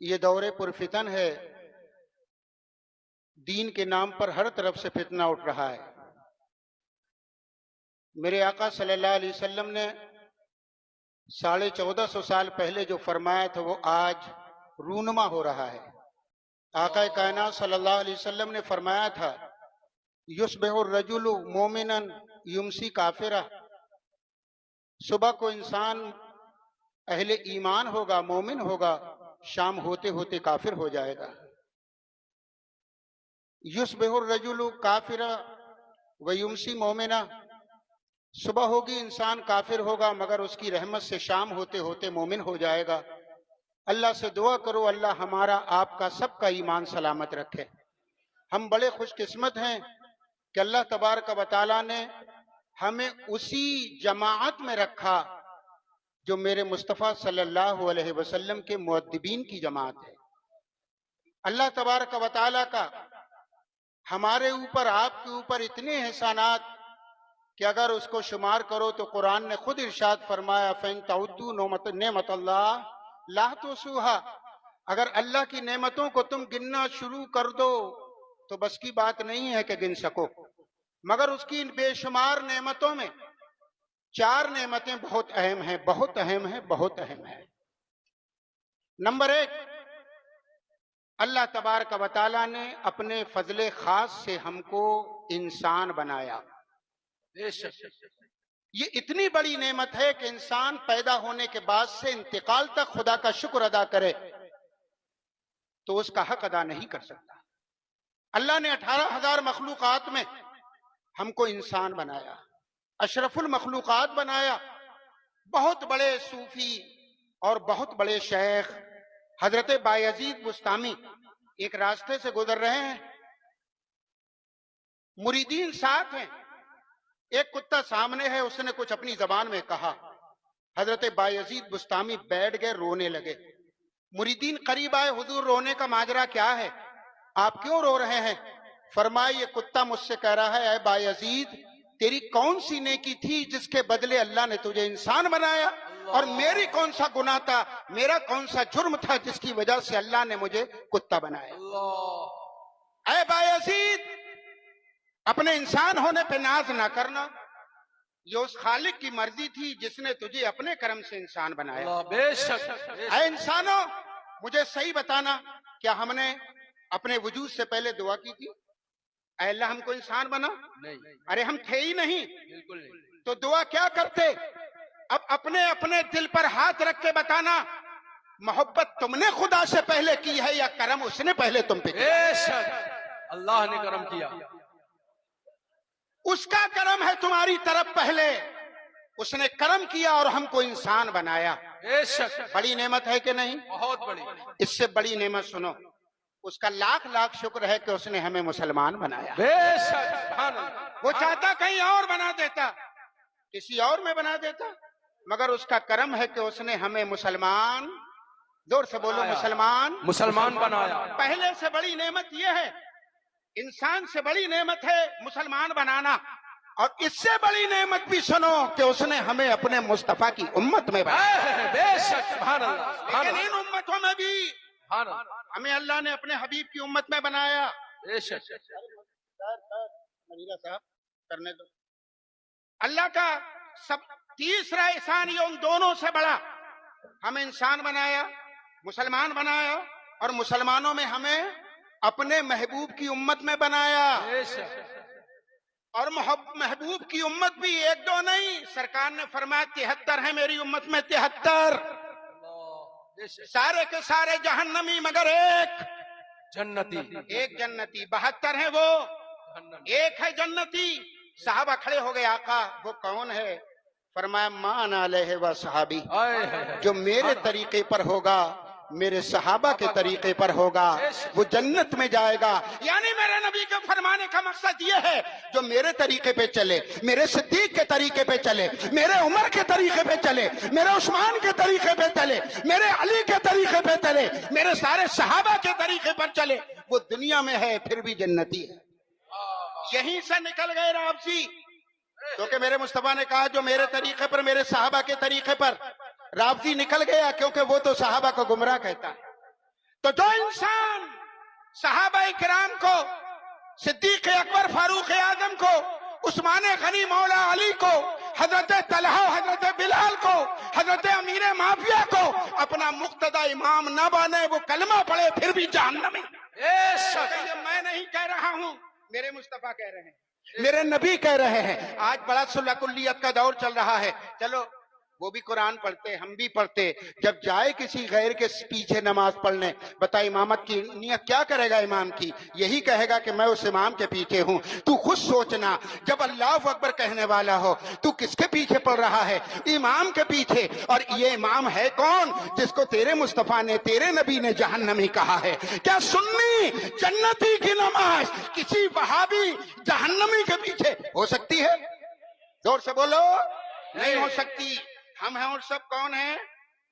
یہ دور پرفتن ہے، دین کے نام پر ہر طرف سے فتنہ اٹھ رہا ہے۔ میرے آقا صلی اللہ علیہ وسلم نے 1450 سال پہلے جو فرمایا تھا وہ آج رونما ہو رہا ہے۔ آقا کائنات صلی اللہ علیہ وسلم نے فرمایا تھا یصبح الرجل مومنا یمسی کافرا، صبح کو انسان اہل ایمان ہوگا، مومن ہوگا، شام ہوتے ہوتے کافر ہو جائے گا۔ یصبح الرجل کافرا ویمسی مومنا، صبح ہوگی انسان کافر ہوگا مگر اس کی رحمت سے شام ہوتے ہوتے مومن ہو جائے گا۔ اللہ سے دعا کرو اللہ ہمارا آپ کا سب کا ایمان سلامت رکھے۔ ہم بڑے خوش قسمت ہیں کہ اللہ تبارک و تعالیٰ نے ہمیں اسی جماعت میں رکھا جو میرے مصطفیٰ صلی اللہ علیہ وسلم کے مؤدبین کی جماعت ہے۔ اللہ تبارک و تعالیٰ کا ہمارے اوپر، آپ کے اوپر اتنے احسانات کہ اگر اس کو شمار کرو تو قرآن نے خود ارشاد فرمایا فَإِن تَعُدُّوا نِعْمَتَ اللَّهِ لَا تُحْصُوهَا، اگر اللہ کی نعمتوں کو تم گننا شروع کر دو تو بس کی بات نہیں ہے کہ گن سکو، مگر اس کی بے شمار نعمتوں میں 4 نعمتیں بہت اہم ہیں، بہت اہم ہیں، بہت اہم ہیں۔ نمبر 1، اللہ تبارک و تعالیٰ نے اپنے فضل خاص سے ہم کو انسان بنایا۔ یہ اتنی بڑی نعمت ہے کہ انسان پیدا ہونے کے بعد سے انتقال تک خدا کا شکر ادا کرے تو اس کا حق ادا نہیں کر سکتا۔ اللہ نے 18,000 مخلوقات میں ہم کو انسان بنایا، اشرف المخلوقات بنایا۔ بہت بڑے صوفی اور بہت بڑے شیخ حضرت بایزید بستامی ایک راستے سے گزر رہے ہیں، مریدین ساتھ ہیں، ایک کتا سامنے ہے، اس نے کچھ اپنی زبان میں کہا، حضرت بایزید بستامی بیٹھ گئے، رونے لگے۔ مریدین قریب آئے، حضور رونے کا ماجرا کیا ہے؟ آپ کیوں رو رہے ہیں؟ فرمایا یہ کتا مجھ سے کہہ رہا ہے اے بایزید تیری کون سی نیکی تھی جس کے بدلے اللہ نے تجھے انسان بنایا، اور میری کون سا گناہ تھا، میرا کون سا جرم تھا جس کی وجہ سے اللہ نے مجھے کتا بنایا۔ اے بایزید اپنے انسان ہونے پہ ناز نہ کرنا، یہ اس خالق کی مرضی تھی جس نے تجھے اپنے کرم سے انسان بنایا۔ بے شک اے انسانوں مجھے صحیح بتانا، کیا ہم نے اپنے وجود سے پہلے دعا کی تھی اے اللہ ہم کو انسان بنا؟ نہیں، ارے ہم تھے ہی نہیں، بالکل نہیں۔ تو دعا کیا کرتے؟ اب اپنے اپنے دل پر ہاتھ رکھ کے بتانا محبت تم نے خدا سے پہلے کی ہے یا کرم اس نے پہلے تم پہ کیا؟ بے شک اللہ نے کرم کیا، اس کا کرم ہے تمہاری طرف پہلے، اس نے کرم کیا اور ہم کو انسان بنایا۔ بے شک بڑی نعمت ہے کہ نہیں؟ بہت بڑی۔ اس سے بڑی نعمت سنو، اس کا لاکھ لاکھ شکر ہے کہ اس نے ہمیں مسلمان بنایا۔ بے شک سبحان اللہ۔ وہ چاہتا کہیں اور بنا دیتا، کسی اور میں بنا دیتا، مگر اس کا کرم ہے کہ اس نے ہمیں مسلمان، زور سے بولو مسلمان بنایا۔ پہلے سے بڑی نعمت یہ ہے، انسان سے بڑی نعمت ہے مسلمان بنانا، اور اس سے بڑی نعمت بھی سنو کہ اس نے ہمیں اپنے مصطفیٰ کی امت میں بنایا۔ بے شک سبحان اللہ سبحان لیکن اللہ ان امتوں میں بھی سبحان اللہ۔ ہمیں اللہ نے اپنے حبیب کی امت میں بنایا۔ بے شک مدیرہ صاحب کرنے دو۔ اللہ کا تیسرا احسان یہ ان دونوں سے بڑا، ہمیں انسان بنایا، مسلمان بنایا، اور مسلمانوں میں ہمیں اپنے محبوب کی امت میں بنایا۔ بے شک اور محبوب کی امت بھی ایک دو نہیں، سرکار نے فرمایا 73 ہے میری امت میں، 73، بے شک سارے کے سارے جہنمی مگر ایک جنتی، ایک جنتی، 72 ہیں وہ، ایک ہے جنتی۔ صحابہ کھڑے ہو گئے، آقا وہ کون ہے؟ فرمایا ما انا علیہ و صحابی، جو میرے طریقے پر ہوگا، میرے صحابہ کے طریقے پر ہوگا وہ جنت میں جائے گا۔ یعنی میرے نبی کے فرمانے کا مقصد یہ ہے جو میرے طریقے پہ چلے، میرے صدیق کے طریقے پہ چلے، میرے عمر کے طریقے پہ چلے، میرے عثمان کے طریقے پہ چلے، میرے علی کے طریقے پہ چلے، میرے سارے صحابہ کے طریقے پر چلے، وہ دنیا میں ہے پھر بھی جنتی ہے۔ یہیں سے نکل گئے رابضی، کیونکہ میرے مصطفیٰ نے کہا جو میرے طریقے پر، میرے صحابہ کے طریقے پر، رابضی نکل گیا کیونکہ وہ تو صحابہ کو گمراہ کہتا ہے۔ تو جو انسان صحابہ کرام کو، صدیق اکبر فاروق اعظم کو، عثمان غنی مولا علی کو، حضرت طلحہ، حضرت بلال کو، حضرت امیر معاویہ کو اپنا مقتدی امام نہ بنے، وہ کلمہ پڑھے پھر بھی جہنمی۔ بے شک یہ میں نہیں کہہ رہا ہوں، میرے مصطفیٰ کہہ رہے ہیں، میرے نبی کہہ رہے ہیں۔ آج بڑا صلح کلیت کا دور چل رہا ہے، چلو وہ بھی قرآن پڑھتے، ہم بھی پڑھتے، جب جائے کسی غیر کے پیچھے نماز پڑھنے، بتا امامت کی نیت کیا کرے گا؟ امام کی یہی کہے گا کہ میں اس امام کے پیچھے ہوں۔ تو خود سوچنا، جب اللہ اکبر کہنے والا ہو تو کس کے پیچھے پڑھ رہا ہے؟ امام کے پیچھے۔ اور یہ امام ہے کون جس کو تیرے مصطفیٰ نے، تیرے نبی نے جہنمی کہا ہے؟ کیا سنی جنتی کی نماز کسی وہابی جہنمی کے پیچھے ہو سکتی ہے؟ زور سے بولو، نہیں ہو سکتی۔ ہم ہیں اور سب کون ہیں؟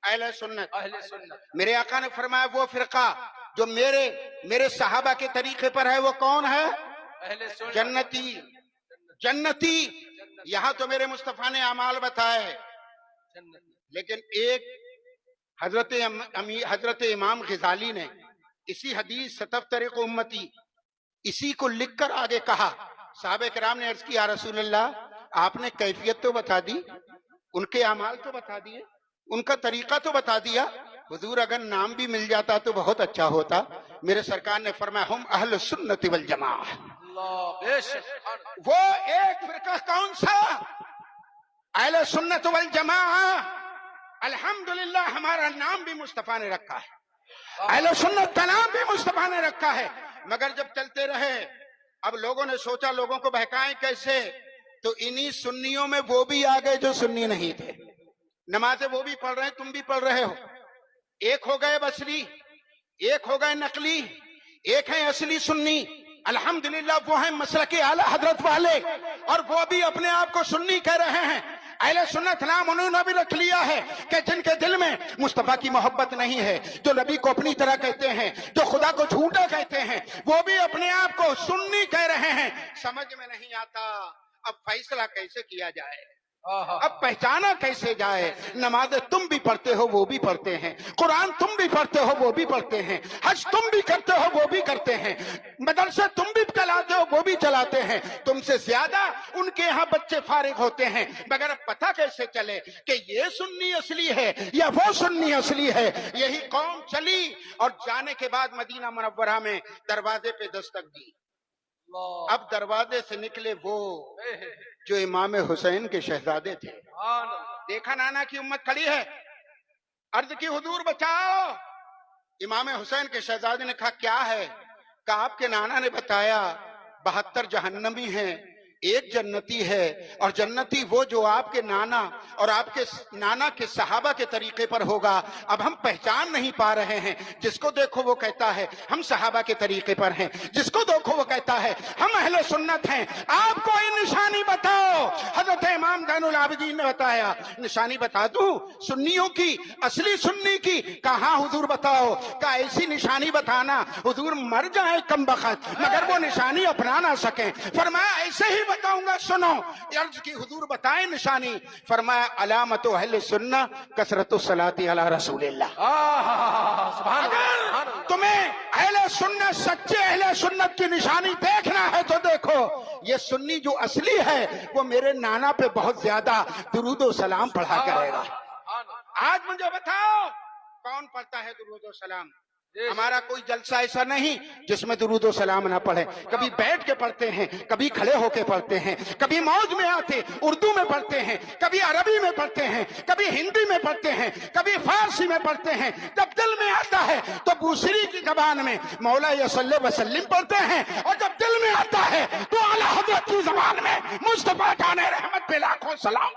اہل سنت۔ اہل سنت۔ میرے آقا نے فرمایا وہ فرقہ جو میرے صحابہ کے طریقے پر ہے وہ کون ہے؟ اہل سنت۔ جنتی۔ جنتی۔ یہاں تو میرے مصطفیٰ نے اعمال بتائے، لیکن ایک حضرت امام غزالی نے اسی حدیث ستفترق امتی، اسی کو لکھ کر آگے کہا۔ صحابہ کرام نے عرض کی یا رسول اللہ، آپ نے کیفیت تو بتا دی، ان کے اعمال تو بتا دیے، ان کا طریقہ تو بتا دیا، حضور اگر نام بھی مل جاتا تو بہت اچھا ہوتا۔ میرے سرکار نے فرمایا ہم اہل سنت والجماعہ۔ اللہ، بے شک۔ وہ ایک فرقہ کون سا؟ اہل سنت والجماعہ۔ الحمدللہ ہمارا نام بھی مصطفیٰ نے رکھا ہے، اہل سنت کا نام بھی مصطفیٰ نے رکھا ہے، مگر جب چلتے رہے اب لوگوں نے سوچا لوگوں کو بہکائیں کیسے، تو انہی سنیوں میں وہ بھی آ گئے جو سنی نہیں تھے۔ نمازیں وہ بھی پڑھ رہے ہیں، تم بھی پڑھ رہے ہو، ایک ہو گئے بصری، ایک ہو گئے نقلی، ایک ہیں اصلی سنی۔ الحمدللہ وہ ہیں مسلک اعلی حضرت والے، اور وہ بھی اپنے آپ کو سنی کہہ رہے ہیں۔ اہل سنت نام انہوں نے بھی رکھ لیا ہے کہ جن کے دل میں مصطفیٰ کی محبت نہیں ہے، جو نبی کو اپنی طرح کہتے ہیں، جو خدا کو جھوٹا کہتے ہیں، وہ بھی اپنے آپ کو سنی کہہ رہے ہیں۔ سمجھ میں نہیں آتا اب فیصلہ کیسے کیا جائے، اب پہچانا کیسے جائے؟ نمازیں تم بھی پڑھتے ہو وہ بھی پڑھتے ہیں، قرآن تم بھی پڑھتے ہو وہ بھی پڑھتے ہیں، حج تم بھی کرتے ہو وہ بھی کرتے ہیں، مدرسے تم بھی چلاتے ہو وہ بھی چلاتے ہیں، تم سے زیادہ ان کے ہاں بچے فارغ ہوتے ہیں، مگر اب پتہ کیسے چلے کہ یہ سنی اصلی ہے یا وہ سنی اصلی ہے؟ یہی قوم چلی اور جانے کے بعد مدینہ منورہ میں دروازے پہ دستک دی۔ اب دروازے سے نکلے وہ جو امام حسین کے شہزادے تھے۔ دیکھا نانا کی امت کھڑی ہے، عرض کی حضور بچاؤ۔ امام حسین کے شہزادے نے کہا کیا ہے؟ کہا آپ کے نانا نے بتایا 72 جہنمی ہیں، ایک جنتی ہے، اور جنتی وہ جو آپ کے نانا اور آپ کے نانا کے صحابہ کے طریقے پر ہوگا۔ اب ہم پہچان نہیں پا رہے ہیں، جس کو دیکھو وہ کہتا ہے ہم صحابہ کے طریقے پر ہیں، جس کو دیکھو وہ کہتا ہے ہم اہل سنت ہیں، آپ کوئی نشانی بتاؤ۔ حضرت امام زین العابدین نے بتایا نشانی بتا دوں سنیوں کی، اصلی سنی کی؟ کہاں حضور بتاؤ؟ کہ ایسی نشانی بتانا حضور مر جائیں کم بخت مگر وہ نشانی اپنا نہ سکیں۔ فرمایا ایسے ہی بتاؤں گا، سنو۔ عرض کی حضور بتائیں نشانی۔ فرمایا علامت اہل سنہ کثرت الصلاۃ علی رسول اللہ۔ اگر تمہیں اہل سنت، سچے اہل سنت کی نشانی دیکھنا ہے تو دیکھو، یہ سنی جو اصلی ہے وہ میرے نانا پہ بہت زیادہ درود و سلام پڑھا کرے گا۔ آج مجھے بتاؤ کون پڑھتا ہے درود و سلام؟ ہمارا کوئی جلسہ ایسا نہیں جس میں درود و سلام نہ پڑھے۔ کبھی بیٹھ کے پڑھتے ہیں، کبھی کھڑے ہو کے پڑھتے ہیں، کبھی موج میں آتے اردو میں پڑھتے ہیں، کبھی عربی میں پڑھتے ہیں، کبھی ہندی میں پڑھتے ہیں، کبھی فارسی میں پڑھتے ہیں۔ جب دل میں آتا ہے تو بوسری کی زبان میں مولا صلی وسلم پڑھتے ہیں، اور جب دل میں آتا ہے تو اعلیٰ حضرت کی زبان میں مصطفیٰ جان رحمت پہ لاکھوں سلام۔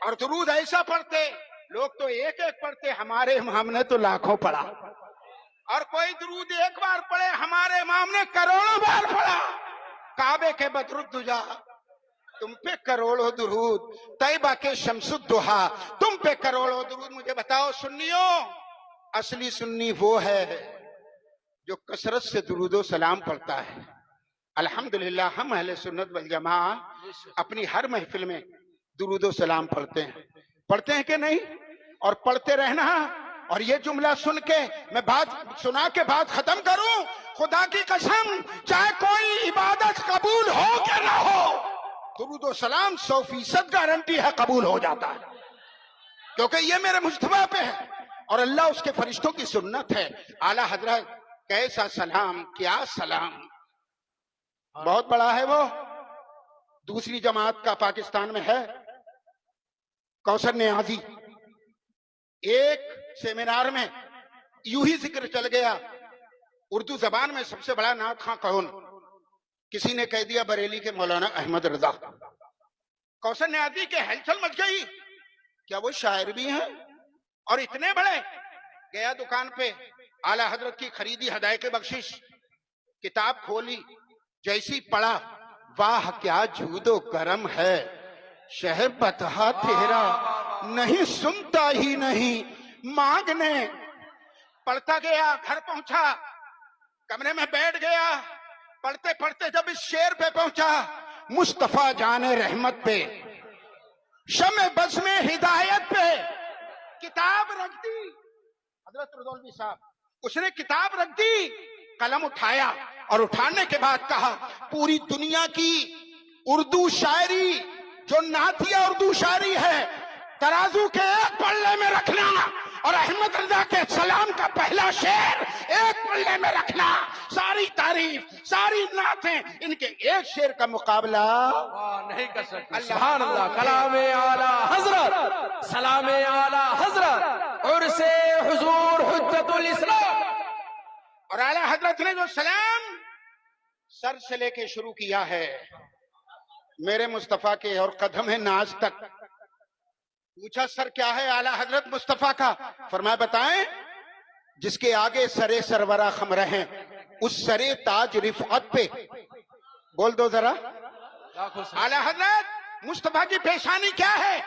اور درود ایسا پڑھتے، لوگ تو ایک ایک پڑھتے، ہمارے امام نے تو لاکھوں پڑھا، اور کوئی درود ایک بار پڑھے، ہمارے امام نے کروڑوں بار پڑھا۔ کعبے کے بدر الدجا تم پہ کروڑوں درود، طیبہ کے شمس الضحیٰ تم پہ کروڑوں درود۔ مجھے بتاؤ سنیوں، اصلی سنی وہ ہے جو کثرت سے درود و سلام پڑھتا ہے۔ الحمدللہ ہم اہل سنت والجماعہ اپنی ہر محفل میں درود و سلام پڑھتے ہیں کہ نہیں؟ اور پڑھتے رہنا اور یہ جملہ سن کے میں بات سنا کے بات ختم کروں، خدا کی قسم چاہے کوئی عبادت قبول ہو کہ نہ ہو، درود و سلام 100% گارنٹی ہے قبول ہو جاتا ہے، کیونکہ یہ میرے مصطفیٰ پہ ہے اور اللہ اس کے فرشتوں کی سنت ہے۔ اعلیٰ حضرت کیسا سلام، کیا سلام، بہت بڑا ہے وہ، دوسری جماعت کا پاکستان میں ہے، کوثر نیازی، ایک سیمینار میں یوں ہی ذکر چل گیا، اردو زبان میں سب سے بڑا نعت خواں کون؟ کسی نے کہہ دیا بریلی کے مولانا احمد رضا۔ کوثر نیازی کے ہلچل مچ گئی، کیا وہ شاعر بھی ہیں؟ اور اتنے بڑے، گیا دکان پہ، اعلیٰ حضرت کی خریدی ہدایت بخشش، کتاب کھولی، جیسی پڑھا، واہ کیا جود و کرم ہے، شہ بتہا تیرا نہیں سنتا ہی نہیں مانگنے۔ پڑھتا گیا، گھر پہنچا، کمرے میں بیٹھ گیا، پڑھتے پڑھتے جب اس شعر پہ پہنچا، مصطفیٰ جان رحمت پہ، شمع بزم ہدایت پہ، کتاب رکھ دی، حضرت رضوی صاحب، اس نے کتاب رکھ دی، قلم اٹھایا اور اٹھانے کے بعد کہا پوری دنیا کی اردو شاعری جو نعتیہ اردو شاعری ہے ترازو کے ایک پلے میں رکھنا اور احمد رضا کے سلام کا پہلا شعر ایک پلے میں رکھنا، ساری تعریف، ساری نعتیں، ان کے ایک شعر کا مقابلہ نہیں کر سکتے۔ سبحان اللہ، کلام اعلیٰ حضرت، سلام اعلیٰ حضرت، عرس حضور حجت الاسلام۔ اور اعلیٰ حضرت نے جو سلام سر سے لے کے شروع کیا ہے میرے مصطفیٰ کے اور قدم ناز تک، پوچھا سر کیا ہے اعلیٰ حضرت مصطفیٰ کا؟ فرمایا بتائیں، جس کے آگے سرے سرورہ خم رہیں اس سرے تاج رفعت پہ، بول دو ذرا اعلیٰ حضرت مصطفیٰ کی پیشانی کیا ہے؟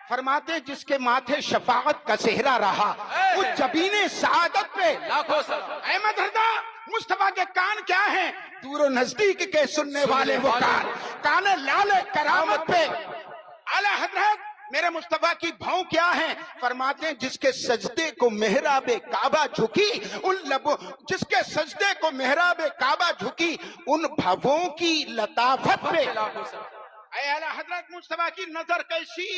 فرماتے جس کے ماتھے شفاعت کا صحرا رہا اس جبین سعادت پہ، لاکھوں سلام۔ احمد رضا مصطفیٰ کے کان کیا ہیں؟ دور و نزدیک کے سننے والے وہ کان لال کرامت پہ۔ اعلیٰ حضرت میرے مصطفیٰ کی بھاؤں کیا ہیں؟ فرماتے ہیں جس کے سجدے کو محراب کعبہ جھکی ان لبوں، جس کے سجدے کو محراب کعبہ جھکی ان بھووں کی لطافت پہ۔ اے اعلیٰ حضرت مصطفیٰ کی نظر کیسی؟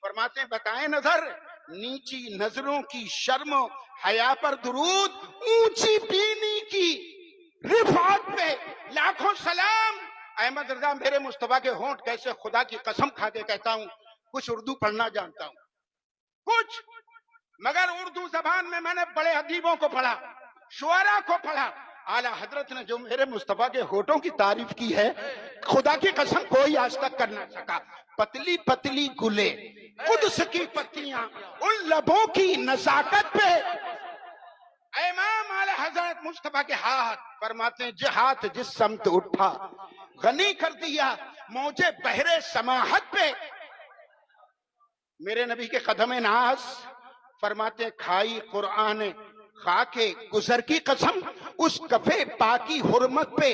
فرماتے ہیں بتائیں نظر، نیچی نظروں کی شرم و حیا پر درود، اونچی بینی کی رفعت پہ لاکھوں سلام۔ احمد رضا میرے مصطفیٰ کے ہونٹ کیسے، خدا کی قسم کھا کے کہتا ہوں کچھ اردو پڑھنا جانتا ہوں کچھ، مگر اردو زبان میں میں نے بڑے ادیبوں کو پڑھا، شعراء کو پڑھا، اعلیٰ حضرت نے جو میرے مصطفیٰ کے ہونٹوں کی تعریف کی ہے خدا کی قسم کوئی آج تک کر نہ سکا۔ پتلی پتلی گلے قدس کی پتیاں ان لبوں کی نزاکت پہ، امام اعلیٰ حضرت مصطفیٰ کے ہاتھ، فرماتے ہیں ہاتھ جس سمت اٹھا غنی کر دیا موجے بحر سماحت پہ۔ میرے نبی کے قدم ناز، فرماتے ہیں کھائی قرآن خاک گزر کی قسم اس کفے پاکی حرمت پہ۔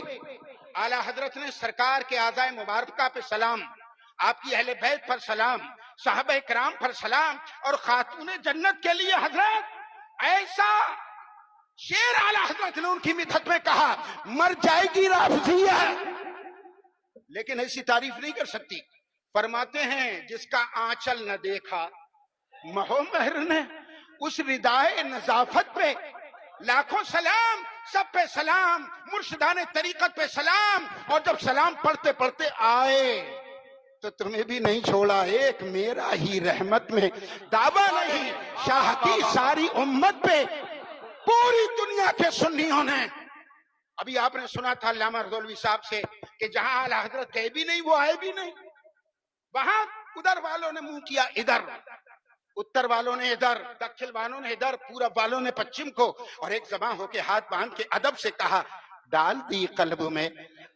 اعلیٰ حضرت نے سرکار کے اعضائے مبارکہ پہ سلام، آپ کی اہل بیت پر سلام، صحابہ کرام پر سلام، اور خاتون جنت کے لیے حضرت ایسا شعر اعلیٰ حضرت نے ان کی مدحت میں کہا، مر جائے گی رافضیہ لیکن ایسی تعریف نہیں کر سکتی۔ فرماتے ہیں جس کا آنچل نہ دیکھا مہو مہر نے اس ردائے نظافت پہ، لاکھوں سلام، سب پہ سلام، مرشدان طریقت پہ سلام۔ اور جب سلام پڑھتے پڑھتے آئے تو تمہیں بھی نہیں چھوڑا، ایک میرا ہی رحمت میں دعویٰ نہیں، شاہ کی ساری امت پہ، پوری دنیا کے سنیوں نے۔ ابھی آپ نے سنا تھا علامہ رضوی صاحب سے کہ جہاں اعلیٰ حضرت گئے بھی نہیں وہ آئے بھی نہیں، وہاں ادھر والوں نے منہ کیا ادھر، اتر والوں نے ادھر، دکھن والوں نے ادھر، پورب والوں نے پچھم کو، اور ایک زباں ہو کے ہاتھ باندھ کے ادب سے کہا ڈال دی قلب میں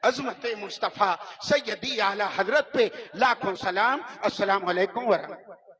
عظمت مصطفیٰ سیدی اعلیٰ حضرت پہ لاکھوں سلام۔ السلام علیکم ورحمۃ اللہ۔